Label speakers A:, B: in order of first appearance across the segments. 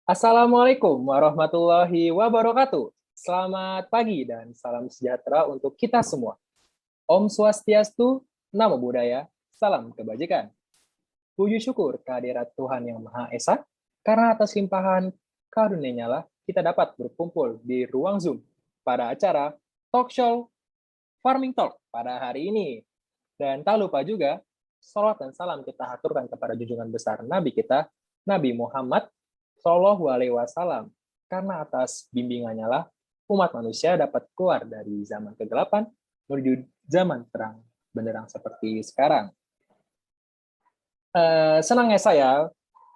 A: Assalamualaikum warahmatullahi wabarakatuh. Selamat pagi dan salam sejahtera untuk kita semua. Om Swastiastu, Namo Buddhaya, salam kebajikan. Puji syukur kehadirat Tuhan Yang Maha Esa, karena atas limpahan karunia-Nya lah kita dapat berkumpul di ruang Zoom pada acara Talk Show Farming Talk pada hari ini. Dan tak lupa juga, salawat dan salam kita haturkan kepada junjungan besar Nabi kita, Nabi Muhammad Shallallahu Alaihi Wasallam. Karena atas bimbingannya lah, umat manusia dapat keluar dari zaman kegelapan menuju zaman terang benderang seperti sekarang. Senangnya saya,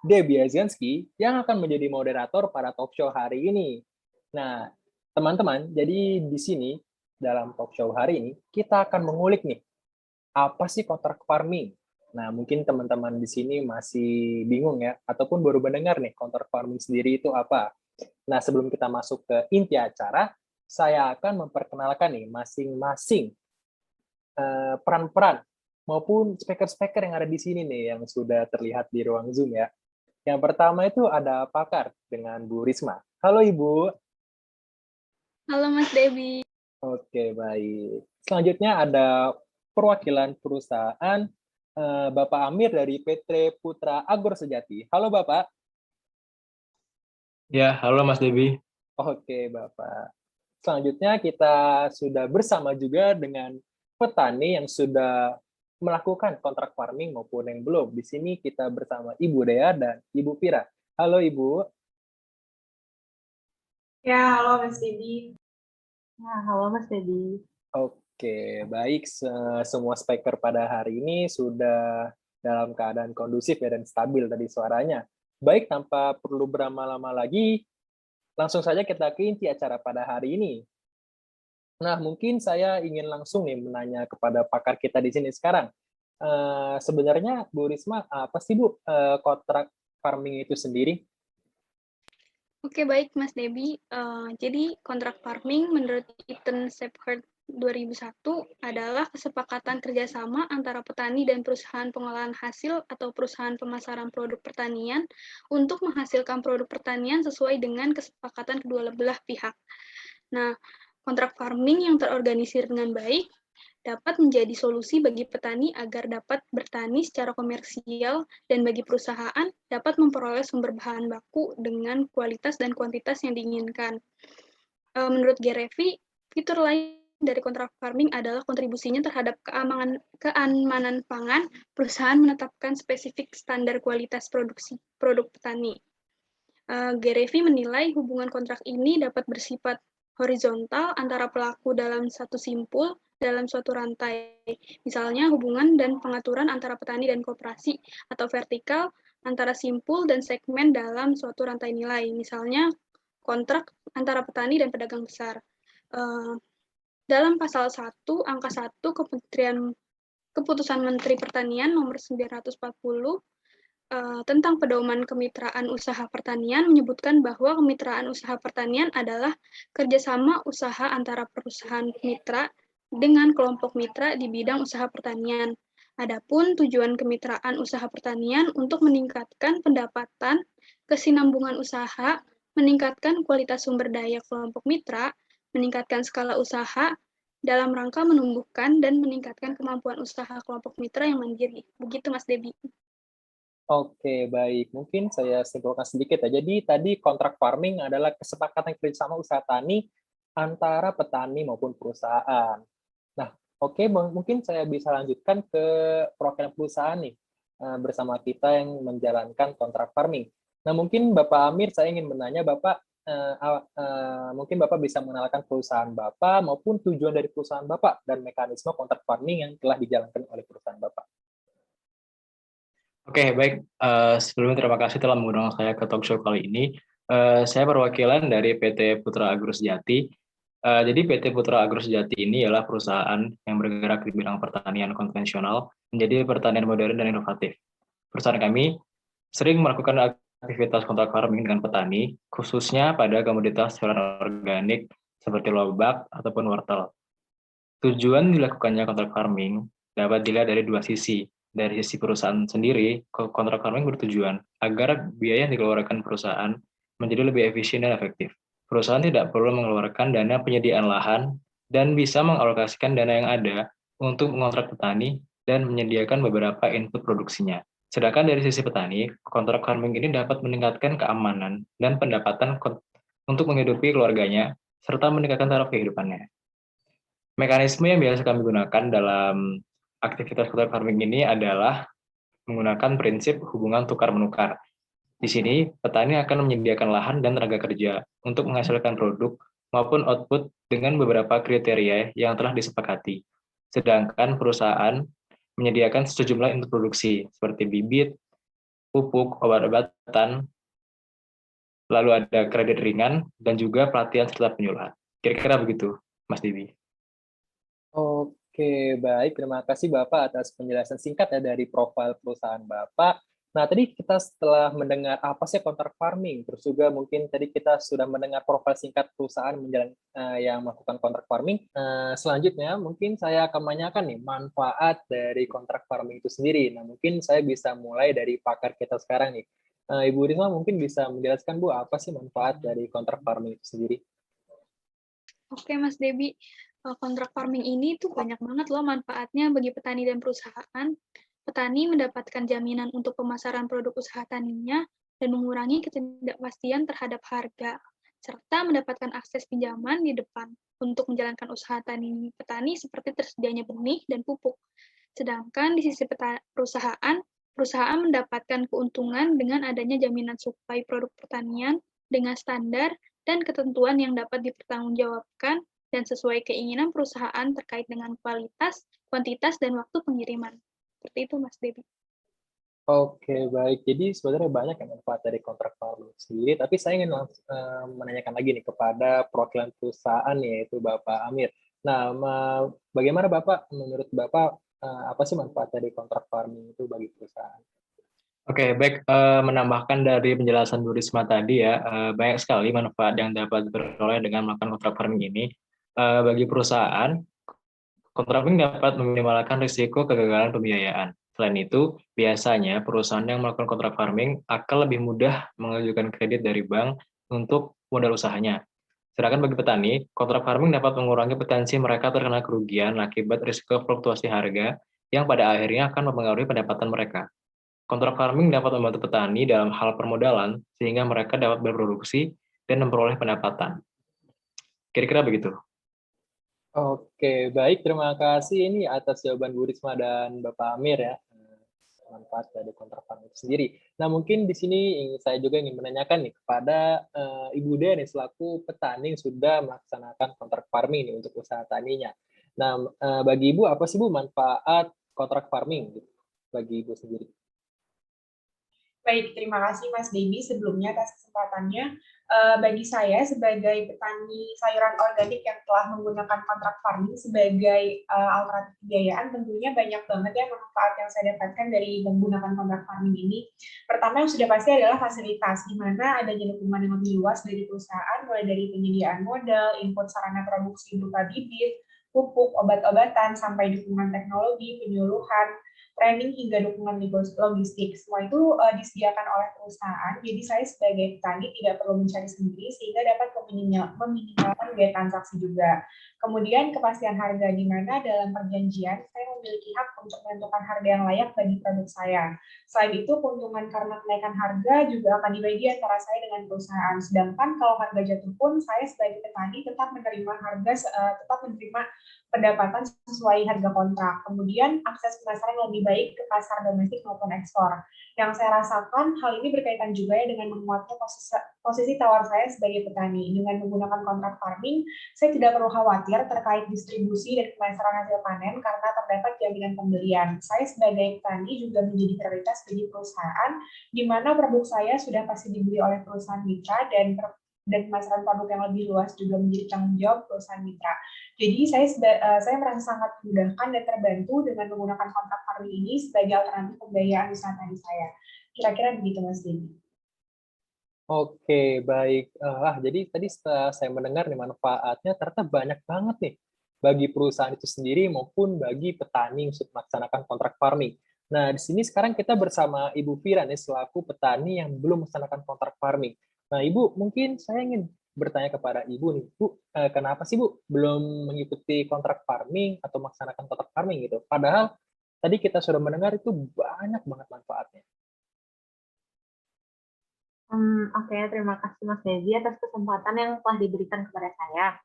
A: Debbie Aziansky, yang akan menjadi moderator pada talk show hari ini. Nah, teman-teman, jadi di sini, dalam talk show hari ini, kita akan mengulik nih, apa sih kontrak farming? Nah, mungkin teman-teman di sini masih bingung ya, ataupun baru mendengar nih kontrak farming sendiri itu apa. Nah, sebelum kita masuk ke inti acara, saya akan memperkenalkan nih masing-masing peran-peran maupun speaker-speaker yang ada di sini nih yang sudah terlihat di ruang Zoom ya. Yang pertama itu ada pakar dengan Bu Risma. Halo Ibu.
B: Halo Mas Debbie.
A: Oke, baik. Selanjutnya ada perwakilan perusahaan Bapak Amir dari PT Putra Agro Sejati. Halo Bapak.
C: Ya, halo Mas Debbie.
A: Oke Bapak. Selanjutnya kita sudah bersama juga dengan petani yang sudah melakukan kontrak farming maupun yang belum. Di sini kita bersama Ibu Dea dan Ibu Pira. Halo Ibu.
D: Ya, halo Mas Debbie.
B: Ya, halo Mas Debbie.
A: Oke, baik. Semua speaker pada hari ini sudah dalam keadaan kondusif ya dan stabil tadi suaranya. Baik, tanpa perlu berlama-lama lagi, langsung saja kita ke inti acara pada hari ini. Nah, mungkin saya ingin langsung nih menanya kepada pakar kita di sini sekarang. Sebenarnya Bu Risma, apa sih Bu kontrak farming itu sendiri?
B: Oke, baik Mas Debbie. Jadi kontrak farming menurut Eaton Shepherd 2001 adalah kesepakatan kerjasama antara petani dan perusahaan pengolahan hasil atau perusahaan pemasaran produk pertanian untuk menghasilkan produk pertanian sesuai dengan kesepakatan kedua belah pihak. Nah, kontrak farming yang terorganisir dengan baik dapat menjadi solusi bagi petani agar dapat bertani secara komersial dan bagi perusahaan dapat memperoleh sumber bahan baku dengan kualitas dan kuantitas yang diinginkan. Menurut Gerevi, fitur lain dari kontrak farming adalah kontribusinya terhadap keamanan pangan. Perusahaan menetapkan spesifik standar kualitas produksi produk petani. Gerevi menilai hubungan kontrak ini dapat bersifat horizontal antara pelaku dalam satu simpul dalam suatu rantai, misalnya hubungan dan pengaturan antara petani dan koperasi, atau vertikal antara simpul dan segmen dalam suatu rantai nilai, misalnya kontrak antara petani dan pedagang besar. Dalam pasal 1, angka 1 Keputusan Menteri Pertanian nomor 940 tentang pedoman kemitraan usaha pertanian menyebutkan bahwa kemitraan usaha pertanian adalah kerjasama usaha antara perusahaan mitra dengan kelompok mitra di bidang usaha pertanian. Adapun tujuan kemitraan usaha pertanian untuk meningkatkan pendapatan, kesinambungan usaha, meningkatkan kualitas sumber daya kelompok mitra, meningkatkan skala usaha, dalam rangka menumbuhkan dan meningkatkan kemampuan usaha kelompok mitra yang mandiri. Begitu Mas Debbie.
A: Oke, baik. Mungkin saya simpulkan sedikit ya. Jadi tadi kontrak farming adalah kesepakatan kerjasama usaha tani antara petani maupun perusahaan. Nah, oke, mungkin saya bisa lanjutkan ke perwakilan perusahaan nih bersama kita yang menjalankan kontrak farming. Nah, mungkin Bapak Amir, saya ingin menanya Bapak, mungkin Bapak bisa mengenalkan perusahaan Bapak maupun tujuan dari perusahaan Bapak dan mekanisme kontrak farming yang telah dijalankan oleh perusahaan Bapak.
C: Oke, baik. Sebelumnya terima kasih telah mengundang saya ke talk show kali ini. Saya perwakilan dari PT Putra Agro Sejati. Jadi PT Putra Agro Sejati ini adalah perusahaan yang bergerak di bidang pertanian konvensional menjadi pertanian modern dan inovatif. Perusahaan kami sering melakukan aktivitas kontrak farming dengan petani, khususnya pada komoditas sayuran organik seperti lobak ataupun wortel. Tujuan dilakukannya kontrak farming dapat dilihat dari dua sisi. Dari sisi perusahaan sendiri, kontrak farming bertujuan agar biaya yang dikeluarkan perusahaan menjadi lebih efisien dan efektif. Perusahaan tidak perlu mengeluarkan dana penyediaan lahan dan bisa mengalokasikan dana yang ada untuk mengontrak petani dan menyediakan beberapa input produksinya. Sedangkan dari sisi petani, kontrak farming ini dapat meningkatkan keamanan dan pendapatan untuk menghidupi keluarganya, serta meningkatkan taraf kehidupannya. Mekanisme yang biasa kami gunakan dalam aktivitas kontrak farming ini adalah menggunakan prinsip hubungan tukar-menukar. Di sini, petani akan menyediakan lahan dan tenaga kerja untuk menghasilkan produk maupun output dengan beberapa kriteria yang telah disepakati. Sedangkan perusahaan menyediakan sejumlah input produksi seperti bibit, pupuk, obat-obatan, lalu ada kredit ringan, dan juga pelatihan serta penyuluhan. Kira-kira begitu, Mas Dibi.
A: Oke, baik. Terima kasih Bapak atas penjelasan singkat ya dari profil perusahaan Bapak. Nah, tadi kita setelah mendengar apa sih kontrak farming, terus juga mungkin tadi kita sudah mendengar profil singkat perusahaan yang melakukan kontrak farming. Selanjutnya, mungkin saya akan menanyakan nih manfaat dari kontrak farming itu sendiri. Nah, mungkin saya bisa mulai dari pakar kita sekarang nih. Ibu Risma mungkin bisa menjelaskan Bu, apa sih manfaat dari kontrak farming itu sendiri?
B: Oke, Mas Debi. Kontrak farming ini tuh banyak banget loh manfaatnya bagi petani dan perusahaan. Petani mendapatkan jaminan untuk pemasaran produk usaha taninya dan mengurangi ketidakpastian terhadap harga, serta mendapatkan akses pinjaman di depan untuk menjalankan usaha tani petani seperti tersedianya benih dan pupuk. Sedangkan di sisi perusahaan mendapatkan keuntungan dengan adanya jaminan suplai produk pertanian dengan standar dan ketentuan yang dapat dipertanggungjawabkan dan sesuai keinginan perusahaan terkait dengan kualitas, kuantitas, dan waktu pengiriman. Seperti itu, Mas Debi.
A: Oke, baik. Jadi sebenarnya banyak yang manfaat dari kontrak farming sendiri, tapi saya ingin menanyakan lagi nih kepada perwakilan perusahaan, yaitu Bapak Amir. Nah, bagaimana Bapak, menurut Bapak, apa sih manfaat dari kontrak farming itu bagi perusahaan?
C: Oke, baik. Menambahkan dari penjelasan Bu Risma tadi ya, banyak sekali manfaat yang dapat diperoleh dengan melakukan kontrak farming ini. Bagi perusahaan, kontrak farming dapat meminimalkan risiko kegagalan pembiayaan. Selain itu, biasanya perusahaan yang melakukan kontrak farming akan lebih mudah mengajukan kredit dari bank untuk modal usahanya. Sedangkan bagi petani, kontrak farming dapat mengurangi potensi mereka terkena kerugian akibat risiko fluktuasi harga yang pada akhirnya akan mempengaruhi pendapatan mereka. Kontrak farming dapat membantu petani dalam hal permodalan sehingga mereka dapat berproduksi dan memperoleh pendapatan. Kira-kira begitu.
A: Oke, baik. Terima kasih ini atas jawaban Bu Risma dan Bapak Amir ya, manfaat dari kontrak farming itu sendiri. Nah, mungkin di sini saya juga ingin menanyakan nih kepada Ibu Dea nih selaku petani yang sudah melaksanakan kontrak farming nih untuk usaha taninya. Nah, bagi Ibu apa sih Bu manfaat kontrak farming gitu, bagi Ibu sendiri?
D: Baik, terima kasih Mas Debi sebelumnya atas kesempatannya. Bagi saya sebagai petani sayuran organik yang telah menggunakan kontrak farming sebagai alternatif pembiayaan, tentunya banyak banget ya manfaat yang saya dapatkan dari menggunakan kontrak farming ini. Pertama yang sudah pasti adalah fasilitas, di mana adanya dukungan yang lebih luas dari perusahaan, mulai dari penyediaan modal, input sarana produksi berupa bibit, pupuk, obat-obatan, sampai dukungan teknologi, penyuluhan, training hingga dukungan logistik. Semua itu disediakan oleh perusahaan. Jadi saya sebagai petani tidak perlu mencari sendiri sehingga dapat meminimalkan biaya transaksi juga. Kemudian kepastian harga, di mana dalam perjanjian saya memiliki hak untuk menentukan harga yang layak bagi produk saya. Selain itu, keuntungan karena kenaikan harga juga akan dibagi antara saya dengan perusahaan. Sedangkan kalau harga jatuh pun saya sebagai petani tetap menerima pendapatan sesuai harga kontrak. Kemudian akses pemasaran yang lebih baik ke pasar domestik maupun ekspor. Yang saya rasakan hal ini berkaitan juga ya dengan menguatnya posisi tawar saya sebagai petani. Dengan menggunakan kontrak farming, saya tidak perlu khawatir terkait distribusi dan pemasaran hasil panen karena terdapat jaminan pembelian. Saya sebagai petani juga menjadi prioritas bagi perusahaan, di mana produk saya sudah pasti dibeli oleh perusahaan mitra dan pemasaran produk yang lebih luas juga menjadi tanggung jawab perusahaan mitra. Jadi saya merasa sangat dimudahkan dan terbantu dengan menggunakan kontrak farming ini sebagai alternatif pembiayaan usaha tani saya. Kira-kira begitu, Mas Debi.
A: Oke, baik. Jadi tadi setelah saya mendengar nih manfaatnya ternyata banyak banget nih bagi perusahaan itu sendiri maupun bagi petani yang melaksanakan kontrak farming. Nah, di sini sekarang kita bersama Ibu Fira nih selaku petani yang belum melaksanakan kontrak farming. Nah, Ibu, mungkin saya ingin bertanya kepada Ibu nih, Bu, kenapa sih Bu belum mengikuti kontrak farming atau melaksanakan kontrak farming gitu? Padahal tadi kita sudah mendengar itu banyak banget manfaatnya.
D: Oke, terima kasih Mas Devi atas kesempatan yang telah diberikan kepada saya.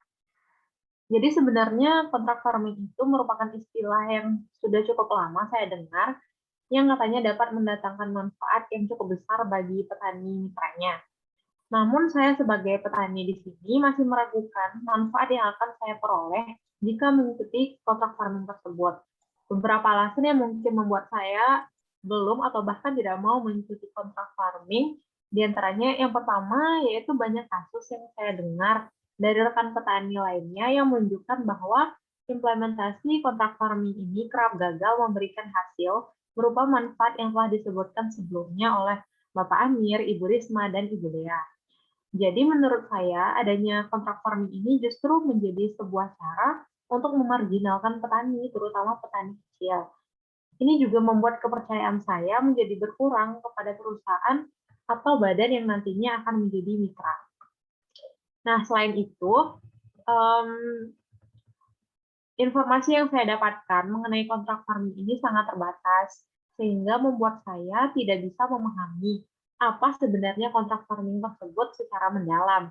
D: Jadi sebenarnya kontrak farming itu merupakan istilah yang sudah cukup lama saya dengar, yang katanya dapat mendatangkan manfaat yang cukup besar bagi petani mitranya. Namun saya sebagai petani di sini masih meragukan manfaat yang akan saya peroleh jika mengikuti kontrak farming tersebut. Beberapa alasan yang mungkin membuat saya belum atau bahkan tidak mau mengikuti kontrak farming, di antaranya yang pertama yaitu banyak kasus yang saya dengar dari rekan petani lainnya yang menunjukkan bahwa implementasi kontrak farming ini kerap gagal memberikan hasil berupa manfaat yang telah disebutkan sebelumnya oleh Bapak Amir, Ibu Risma, dan Ibu Dea. Jadi menurut saya adanya kontrak farming ini justru menjadi sebuah cara untuk memarginalkan petani, terutama petani kecil. Ini juga membuat kepercayaan saya menjadi berkurang kepada perusahaan atau badan yang nantinya akan menjadi mitra. Nah, selain itu, informasi yang saya dapatkan mengenai kontrak farming ini sangat terbatas, sehingga membuat saya tidak bisa memahami apa sebenarnya kontrak farming tersebut secara mendalam.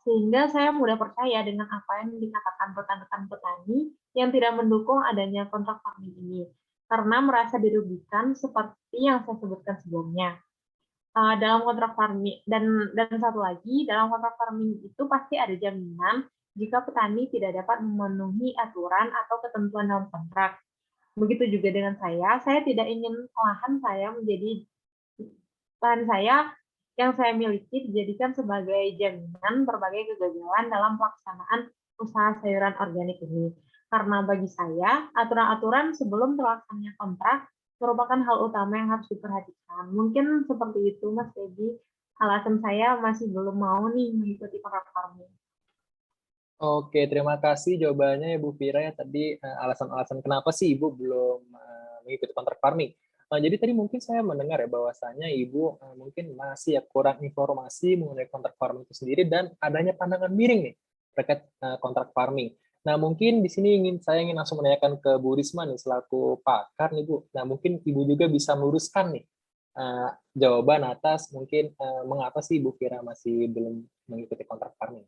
D: Sehingga saya mudah percaya dengan apa yang dikatakan rekan-rekan petani yang tidak mendukung adanya kontrak farming ini, karena merasa dirugikan seperti yang saya sebutkan sebelumnya. Dalam kontrak farming dan satu lagi, dalam kontrak farming itu pasti ada jaminan jika petani tidak dapat memenuhi aturan atau ketentuan dalam kontrak. Begitu juga dengan saya tidak ingin lahan saya yang saya miliki dijadikan sebagai jaminan berbagai kegagalan dalam pelaksanaan usaha sayuran organik ini. Karena bagi saya, aturan-aturan sebelum terlaksananya kontrak merupakan hal utama yang harus diperhatikan. Mungkin seperti itu, Mas Debbie. Alasan saya masih belum mau nih mengikuti kontrak farming.
A: Oke, terima kasih jawabannya Ibu Vira ya tadi alasan-alasan kenapa sih Ibu belum mengikuti kontrak farming. Jadi tadi mungkin saya mendengar ya bahwasanya Ibu mungkin masih ya kurang informasi mengenai kontrak farming itu sendiri dan adanya pandangan miring nih terkait kontrak farming. Nah, mungkin di sini saya ingin langsung menanyakan ke Bu Risma nih selaku pakar nih Bu. Nah, mungkin Ibu juga bisa meluruskan nih jawaban atas mungkin mengapa sih Ibu Vira masih belum mengikuti kontrak farming.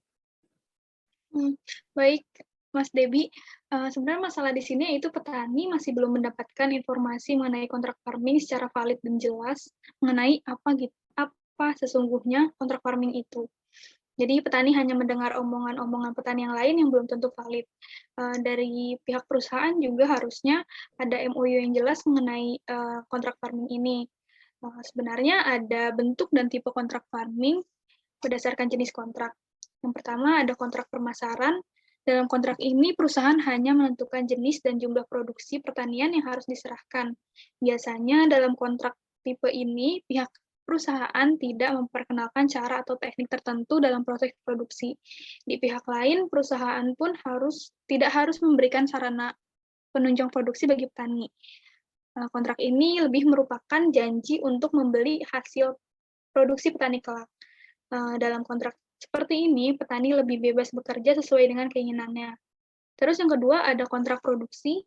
B: Baik, Mas Debi. Sebenarnya masalah di sini yaitu petani masih belum mendapatkan informasi mengenai kontrak farming secara valid dan jelas mengenai apa sesungguhnya kontrak farming itu. Jadi petani hanya mendengar omongan-omongan petani yang lain yang belum tentu valid. Dari pihak perusahaan juga harusnya ada MOU yang jelas mengenai kontrak farming ini. Sebenarnya ada bentuk dan tipe kontrak farming berdasarkan jenis kontrak. Yang pertama ada kontrak permasaran. Dalam kontrak ini, perusahaan hanya menentukan jenis dan jumlah produksi pertanian yang harus diserahkan. Biasanya dalam kontrak tipe ini, pihak perusahaan tidak memperkenalkan cara atau teknik tertentu dalam proses produksi. Di pihak lain, perusahaan pun tidak harus memberikan sarana penunjang produksi bagi petani. Kontrak ini lebih merupakan janji untuk membeli hasil produksi petani kelak. Dalam kontrak seperti ini, petani lebih bebas bekerja sesuai dengan keinginannya. Terus yang kedua, ada kontrak produksi.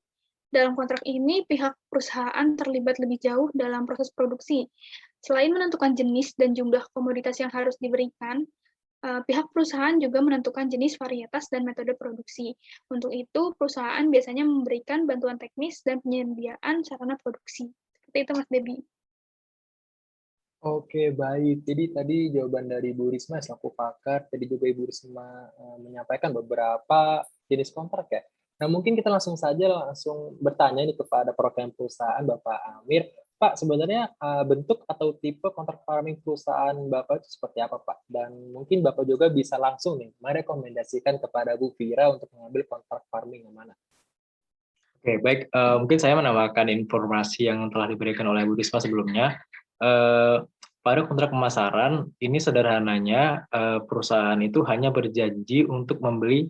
B: Dalam kontrak ini, pihak perusahaan terlibat lebih jauh dalam proses produksi. Selain menentukan jenis dan jumlah komoditas yang harus diberikan, pihak perusahaan juga menentukan jenis, varietas, dan metode produksi. Untuk itu, perusahaan biasanya memberikan bantuan teknis dan penyediaan sarana produksi. Seperti itu, Mas Debi.
A: Oke, baik. Jadi tadi jawaban dari Bu Risma selaku pakar, tadi juga Ibu Risma menyampaikan beberapa jenis kontrak ya. Nah, mungkin kita langsung bertanya nih kepada perwakilan perusahaan Bapak Amir. Pak, sebenarnya bentuk atau tipe kontrak farming perusahaan Bapak itu seperti apa, Pak? Dan mungkin Bapak juga bisa langsung nih merekomendasikan kepada Bu Vira untuk mengambil kontrak farming yang mana.
C: Oke, baik. Mungkin saya menambahkan informasi yang telah diberikan oleh Bu Risma sebelumnya. Pada kontrak pemasaran ini sederhananya perusahaan itu hanya berjanji untuk membeli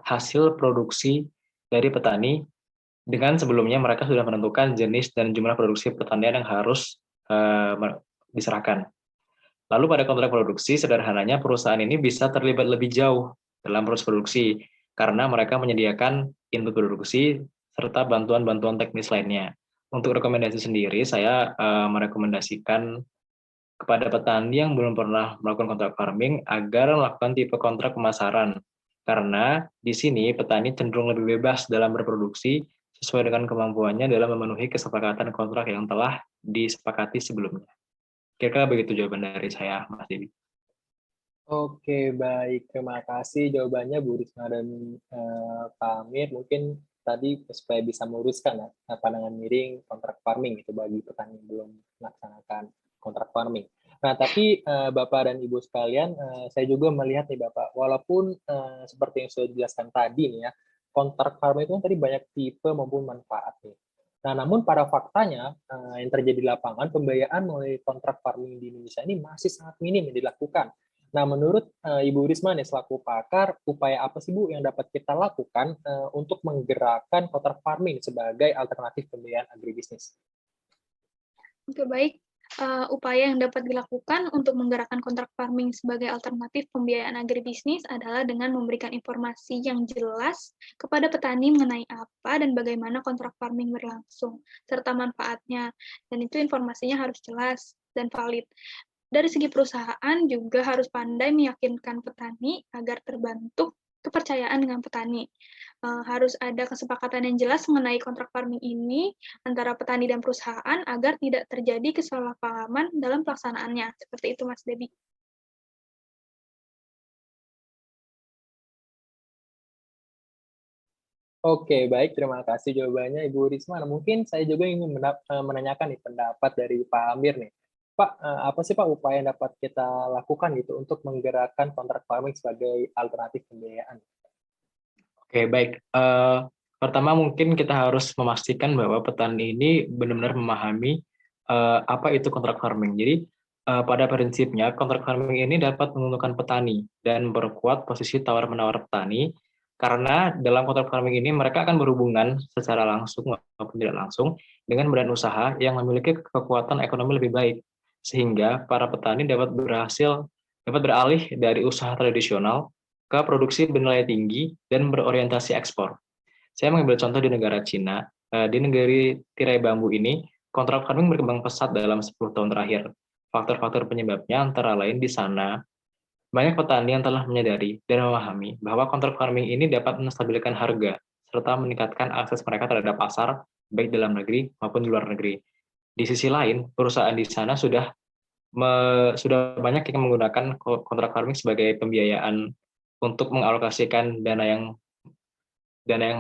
C: hasil produksi dari petani dengan sebelumnya mereka sudah menentukan jenis dan jumlah produksi pertanian yang harus diserahkan. Lalu pada kontrak produksi, sederhananya perusahaan ini bisa terlibat lebih jauh dalam proses produksi karena mereka menyediakan input produksi serta bantuan-bantuan teknis lainnya. Untuk rekomendasi sendiri, saya merekomendasikan kepada petani yang belum pernah melakukan kontrak farming agar melakukan tipe kontrak pemasaran. Karena di sini petani cenderung lebih bebas dalam berproduksi sesuai dengan kemampuannya dalam memenuhi kesepakatan kontrak yang telah disepakati sebelumnya. Kira-kira begitu jawaban dari saya, Mas Dewi.
A: Oke, baik. Terima kasih jawabannya Bu Risma dan Pak Amir. Mungkin tadi supaya bisa meluruskan ya, pandangan miring kontrak farming itu bagi petani yang belum melaksanakan kontrak farming. Nah, tapi Bapak dan Ibu sekalian, saya juga melihat nih Bapak, walaupun seperti yang sudah dijelaskan tadi nih ya, kontrak farming itu tadi banyak tipe maupun manfaat nih. Nah, namun pada faktanya yang terjadi di lapangan, pembiayaan melalui kontrak farming di Indonesia ini masih sangat minim yang dilakukan. Nah, menurut Ibu Risma nih selaku pakar, upaya apa sih Bu yang dapat kita lakukan untuk menggerakkan kontrak farming sebagai alternatif pembiayaan agribisnis?
B: Oke, baik. Upaya yang dapat dilakukan untuk menggerakkan kontrak farming sebagai alternatif pembiayaan agribisnis adalah dengan memberikan informasi yang jelas kepada petani mengenai apa dan bagaimana kontrak farming berlangsung, serta manfaatnya. Dan itu informasinya harus jelas dan valid. Dari segi perusahaan juga harus pandai meyakinkan petani agar terbentuk kepercayaan dengan petani. Harus ada kesepakatan yang jelas mengenai kontrak farming ini antara petani dan perusahaan agar tidak terjadi kesalahpahaman dalam pelaksanaannya. Seperti itu, Mas Debi.
A: Oke, baik. Terima kasih jawabannya Ibu Risma. Nah, mungkin saya juga ingin menanyakan nih pendapat dari Pak Amir nih. Pak, apa sih Pak upaya yang dapat kita lakukan gitu untuk menggerakkan kontrak farming sebagai alternatif pembiayaan?
C: Oke, baik. Pertama mungkin kita harus memastikan bahwa petani ini benar-benar memahami apa itu kontrak farming. Jadi pada prinsipnya kontrak farming ini dapat menguntungkan petani dan memperkuat posisi tawar-menawar petani karena dalam kontrak farming ini mereka akan berhubungan secara langsung maupun tidak langsung dengan badan usaha yang memiliki kekuatan ekonomi lebih baik sehingga para petani dapat beralih dari usaha tradisional ke produksi bernilai tinggi dan berorientasi ekspor. Saya mengambil contoh di negara Cina. Di negeri tirai bambu ini, kontrak farming berkembang pesat dalam 10 tahun terakhir. Faktor-faktor penyebabnya antara lain di sana, banyak petani yang telah menyadari dan memahami bahwa kontrak farming ini dapat menstabilkan harga, serta meningkatkan akses mereka terhadap pasar, baik dalam negeri maupun di luar negeri. Di sisi lain, perusahaan di sana sudah banyak yang menggunakan kontrak farming sebagai pembiayaan untuk mengalokasikan dana yang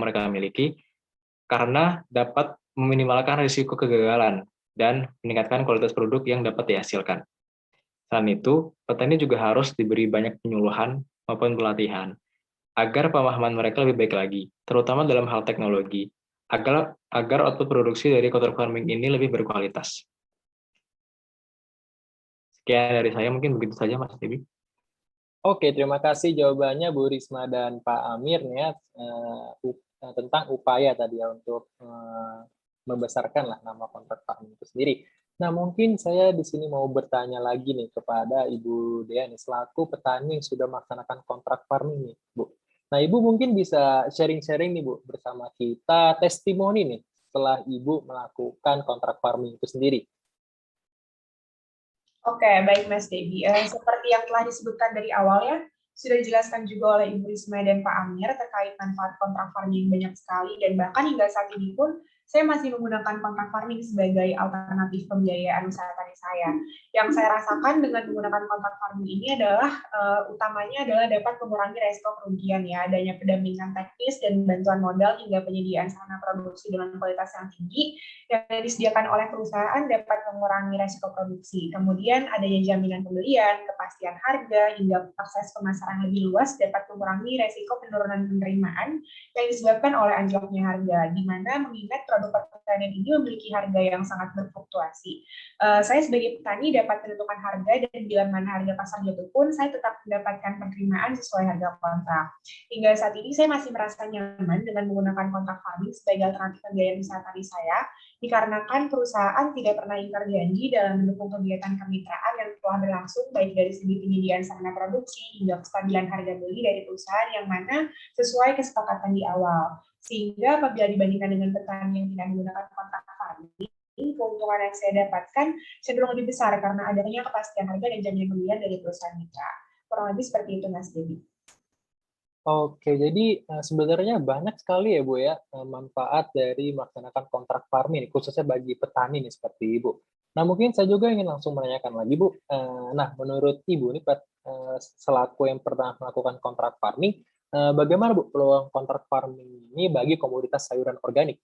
C: mereka miliki karena dapat meminimalkan risiko kegagalan dan meningkatkan kualitas produk yang dapat dihasilkan. Selain itu, petani juga harus diberi banyak penyuluhan maupun pelatihan agar pemahaman mereka lebih baik lagi, terutama dalam hal teknologi, agar output produksi dari kontrak farming ini lebih berkualitas. Sekian dari saya, mungkin begitu saja Mas Debi.
A: Oke, terima kasih jawabannya Bu Risma dan Pak Amir ya tentang upaya tadi ya untuk membesarkan nama kontrak farming itu sendiri. Nah, mungkin saya di sini mau bertanya lagi nih kepada Ibu Dea nih, selaku petani yang sudah melaksanakan kontrak farming nih, Bu. Nah, Ibu mungkin bisa sharing-sharing nih, Bu, bersama kita testimoni nih setelah Ibu melakukan kontrak farming itu sendiri.
D: Oke, baik Mas Debi. Seperti yang telah disebutkan dari awal ya, sudah dijelaskan juga oleh Ibu Risma dan Pak Amir terkait manfaat kontrak farming banyak sekali, dan bahkan hingga saat ini pun saya masih menggunakan kontrak farming sebagai alternatif pembiayaan usaha tani saya. Yang saya rasakan dengan menggunakan kontrak farming ini adalah utamanya adalah dapat mengurangi resiko kerugian ya, adanya pendampingan teknis dan bantuan modal hingga penyediaan sarana produksi dengan kualitas yang tinggi yang disediakan oleh perusahaan dapat mengurangi resiko produksi. Kemudian adanya jaminan pembelian, kepastian harga, hingga akses pemasaran lebih luas dapat mengurangi resiko penurunan penerimaan yang disebabkan oleh anjloknya harga, di mana mengingat produk pertanian ini memiliki harga yang sangat berfluktuasi. Saya sebagai petani dapat menentukan harga, dan bila mana harga pasar jatuh pun saya tetap mendapatkan penerimaan sesuai harga kontrak. Hingga saat ini saya masih merasa nyaman dengan menggunakan kontrak farming sebagai alternatif pembiayaan usaha tani saya, dikarenakan perusahaan tidak pernah ingkar janji dalam mendukung kegiatan kemitraan yang telah berlangsung baik dari segi penyediaan sarana produksi hingga kestabilan harga beli dari perusahaan yang mana sesuai kesepakatan di awal. Sehingga apabila dibandingkan dengan petani yang tidak menggunakan kontrak farming, keuntungan yang saya dapatkan cenderung lebih besar karena adanya kepastian harga dan jaminan pembelian dari perusahaan mitra. Kurang lebih seperti itu, Mas Debbie.
A: Oke, jadi sebenarnya banyak sekali ya Bu ya manfaat dari melaksanakan kontrak farming, khususnya bagi petani nih seperti Ibu. Nah mungkin saya juga ingin langsung menanyakan lagi Bu, nah menurut Ibu nih selaku yang pernah melakukan kontrak farming, bagaimana Bu peluang kontrak farming ini bagi komoditas sayuran organik?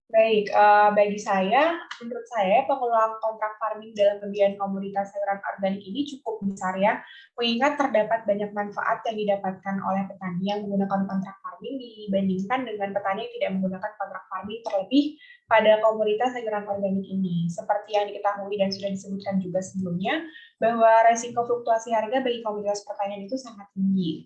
D: Baik, bagi saya, menurut saya peluang kontrak farming dalam pembelian komoditas sayuran organik ini cukup besar ya, mengingat terdapat banyak manfaat yang didapatkan oleh petani yang menggunakan kontrak farming dibandingkan dengan petani yang tidak menggunakan kontrak farming, terlebih pada komoditas sayuran organik ini. Seperti yang diketahui dan sudah disebutkan juga sebelumnya, bahwa resiko fluktuasi harga bagi komoditas pertanian itu sangat tinggi.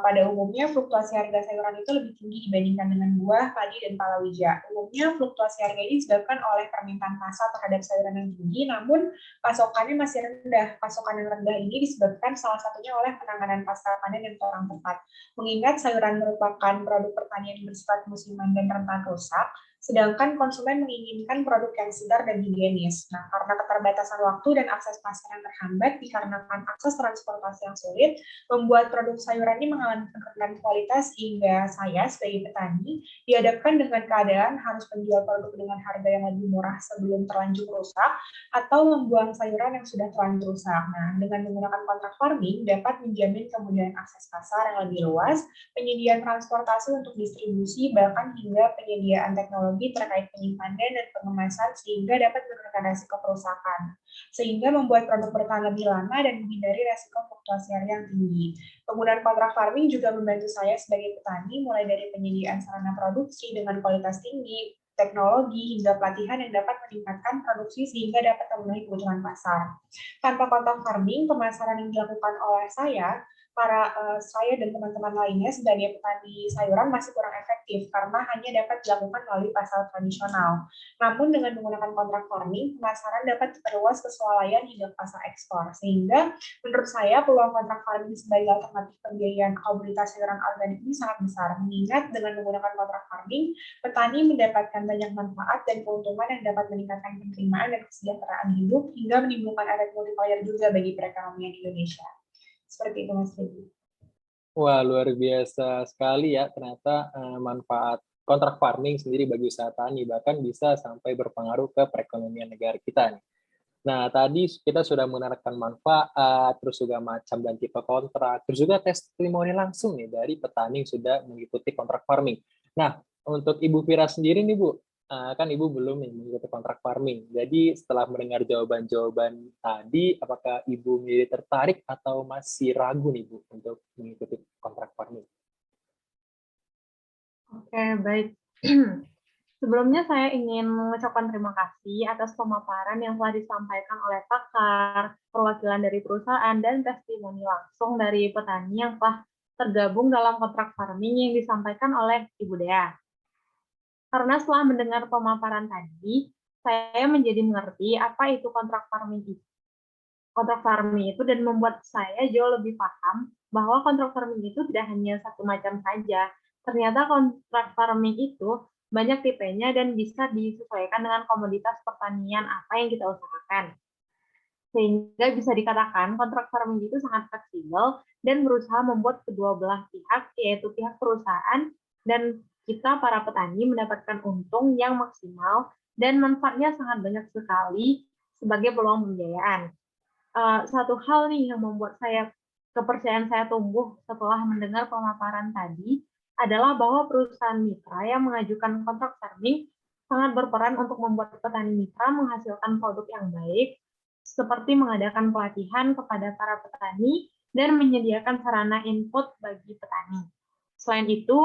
D: Pada umumnya fluktuasi harga sayuran itu lebih tinggi dibandingkan dengan buah, padi, dan palawija. Umumnya fluktuasi harga ini disebabkan oleh permintaan pasar terhadap sayuran yang tinggi, namun pasokannya masih rendah. Pasokan yang rendah ini disebabkan salah satunya oleh penanganan pasca panen yang kurang tepat. Mengingat sayuran merupakan produk pertanian yang bersifat musiman dan rentan rusak, sedangkan konsumen menginginkan produk yang segar dan higienis. Nah, karena keterbatasan waktu dan akses pasar yang terhambat dikarenakan akses transportasi yang sulit, membuat produk sayuran ini mengalami penurunan kualitas hingga saya sebagai petani dihadapkan dengan keadaan harus menjual produk dengan harga yang lebih murah sebelum terlanjur rusak atau membuang sayuran yang sudah terlanjur rusak. Nah, dengan menggunakan kontrak farming dapat menjamin kemudahan akses pasar yang lebih luas, penyediaan transportasi untuk distribusi, bahkan hingga penyediaan teknologi terkait penyimpanan dan pengemasan sehingga dapat menurunkan resiko kerusakan, sehingga membuat produk bertahan lebih lama dan menghindari resiko fluktuasi harga yang tinggi. Penggunaan kontrak farming juga membantu saya sebagai petani mulai dari penyediaan sarana produksi dengan kualitas tinggi, teknologi, hingga pelatihan yang dapat meningkatkan produksi sehingga dapat memenuhi kebutuhan pasar. Tanpa kontrak farming, pemasaran yang dilakukan oleh saya dan teman-teman lainnya sebagai petani sayuran masih kurang efektif karena hanya dapat dilakukan melalui pasar tradisional. Namun dengan menggunakan kontrak farming, pemasaran dapat diperluas ke swalayan hingga pasar ekspor. Sehingga menurut saya peluang kontrak farming sebagai alternatif pembiayaan komoditas sayuran organik ini sangat besar. Mengingat dengan menggunakan kontrak farming, petani mendapatkan banyak manfaat dan keuntungan yang dapat meningkatkan penerimaan dan kesejahteraan hidup hingga menimbulkan efek multiplier juga bagi perekonomian Indonesia. Seperti itu, Mas Debbie.
A: Wah, luar biasa sekali ya ternyata manfaat kontrak farming sendiri bagi usaha tani, bahkan bisa sampai berpengaruh ke perekonomian negara kita nih. Nah, tadi kita sudah menerangkan manfaat, terus juga macam dan tipe kontrak, terus juga testimoni langsung nih dari petani yang sudah mengikuti kontrak farming. Nah, untuk Ibu Vira sendiri nih Bu, kan Ibu belum mengikuti kontrak farming. Jadi setelah mendengar jawaban-jawaban tadi, apakah Ibu menjadi tertarik atau masih ragu nih Bu untuk mengikuti kontrak farming?
E: Oke, baik. Sebelumnya saya ingin mengucapkan terima kasih atas pemaparan yang telah disampaikan oleh pakar, perwakilan dari perusahaan, dan testimoni langsung dari petani yang telah tergabung dalam kontrak farming yang disampaikan oleh Ibu Dea. Karena setelah mendengar pemaparan tadi, saya menjadi mengerti apa itu kontrak farming itu dan membuat saya jauh lebih paham bahwa kontrak farming itu tidak hanya satu macam saja. Ternyata kontrak farming itu banyak tipenya dan bisa disesuaikan dengan komoditas pertanian apa yang kita usahakan. Sehingga bisa dikatakan kontrak farming itu sangat fleksibel dan berusaha membuat kedua belah pihak, yaitu pihak perusahaan dan kita para petani mendapatkan untung yang maksimal dan manfaatnya sangat banyak sekali sebagai peluang pembiayaan. Satu hal nih yang membuat kepercayaan saya tumbuh setelah mendengar pemaparan tadi adalah bahwa perusahaan mitra yang mengajukan kontrak farming sangat berperan untuk membuat petani mitra menghasilkan produk yang baik, seperti mengadakan pelatihan kepada para petani dan menyediakan sarana input bagi petani. Selain itu,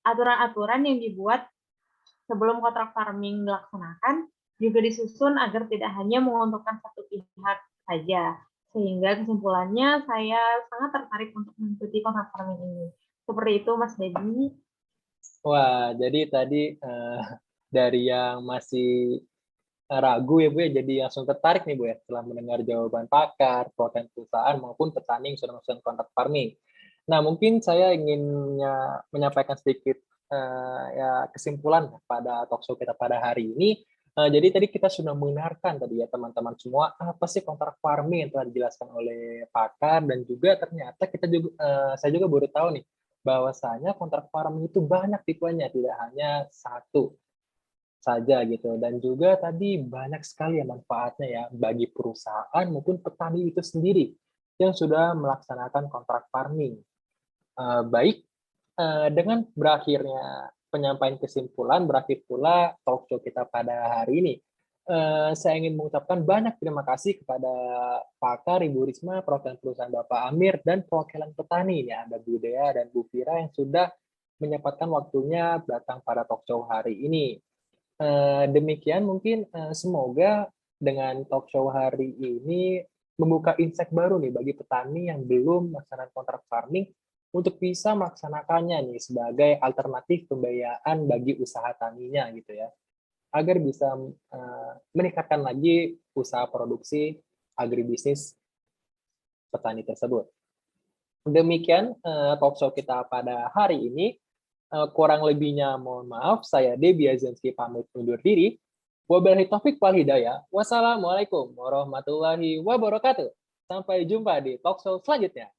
E: aturan-aturan yang dibuat sebelum kontrak farming dilaksanakan juga disusun agar tidak hanya menguntungkan satu pihak saja. Sehingga kesimpulannya saya sangat tertarik untuk mengikuti kontrak farming ini. Seperti itu, Mas Dedi.
A: Wah, jadi tadi dari yang masih ragu ya Bu ya, jadi langsung tertarik nih Bu ya setelah mendengar jawaban pakar, perwakilan perusahaan maupun petani yang sudah melakukan kontrak farming. Nah, mungkin saya ingin menyampaikan sedikit ya kesimpulan pada talkshow kita pada hari ini. Jadi tadi kita sudah mendengarkan tadi ya teman-teman semua apa sih kontrak farming yang telah dijelaskan oleh pakar, dan juga ternyata kita juga saya juga baru tahu nih bahwasanya kontrak farming itu banyak tipenya, tidak hanya satu saja gitu, dan juga tadi banyak sekali ya manfaatnya ya bagi perusahaan maupun petani itu sendiri yang sudah melaksanakan kontrak farming. Baik, dengan berakhirnya penyampaian kesimpulan, berakhir pula talk show kita pada hari ini. Saya ingin mengucapkan banyak terima kasih kepada pakar Ibu Risma, perwakilan perusahaan Bapak Amir, dan perwakilan petani ya, ada Bu Dea dan Bu Fira yang sudah menyempatkan waktunya datang pada talk show hari ini. Demikian mungkin semoga dengan talk show hari ini membuka insight baru nih bagi petani yang belum melaksanakan kontrak farming untuk bisa melaksanakannya nih sebagai alternatif pembiayaan bagi usaha taninya gitu ya, agar bisa meningkatkan lagi usaha produksi agribisnis petani tersebut. Demikian talk show kita pada hari ini. Kurang lebihnya mohon maaf, saya Debbie Azanski pamit undur diri. Wabillahi taufik wal hidayah. Wassalamualaikum warahmatullahi wabarakatuh. Sampai jumpa di talk show selanjutnya.